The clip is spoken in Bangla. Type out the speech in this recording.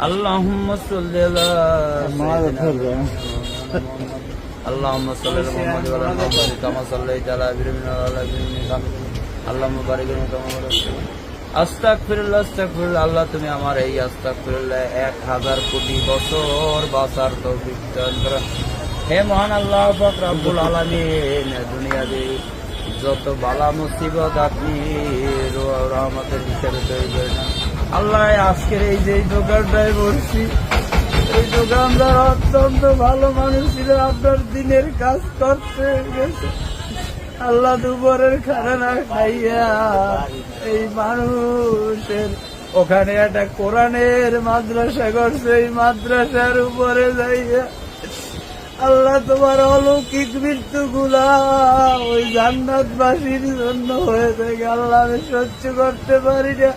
اللهم صل على اللهم صل على محمد وعلى ال محمد كما صليت على ابراهيم وعلى ال ابراهيم انك حميد مجيد اللهم بارك لنا كما باركت আস্তাগফিরুল্লাহ আস্তাগফিরুল্লাহ। আল্লাহ তুমি আমার এই আস্তাগফিরুল্লাহ 1000 কোটি বছর বাঁচার তৌফিক দান করো। হে মহান আল্লাহ পাক রব্বুল আলামিন, দুনিয়াতে যত বালা মুসিবত আপনি রহমতের হিসেবে তৈরি করেন। আল্লাহ আজকের এই যে দোকানটায় বসছি, এই দোকানদার অত্যন্ত ভালো মানুষ ছিল, আপনার দিনের কাজ করতে গেছে। আল্লাহ দুপুরের খানা না খাইয়া এই মানুষের ওখানে একটা কোরআনের মাদ্রাসা করছে, এই মাদ্রাসার উপরে যাইয়া আল্লাহ তোমার অলৌকিক মৃত্যু গুলা ওই জান্নাতবাসীর জন্য হয়ে থাকে। আল্লাহ আমি সহ্য করতে পারি না।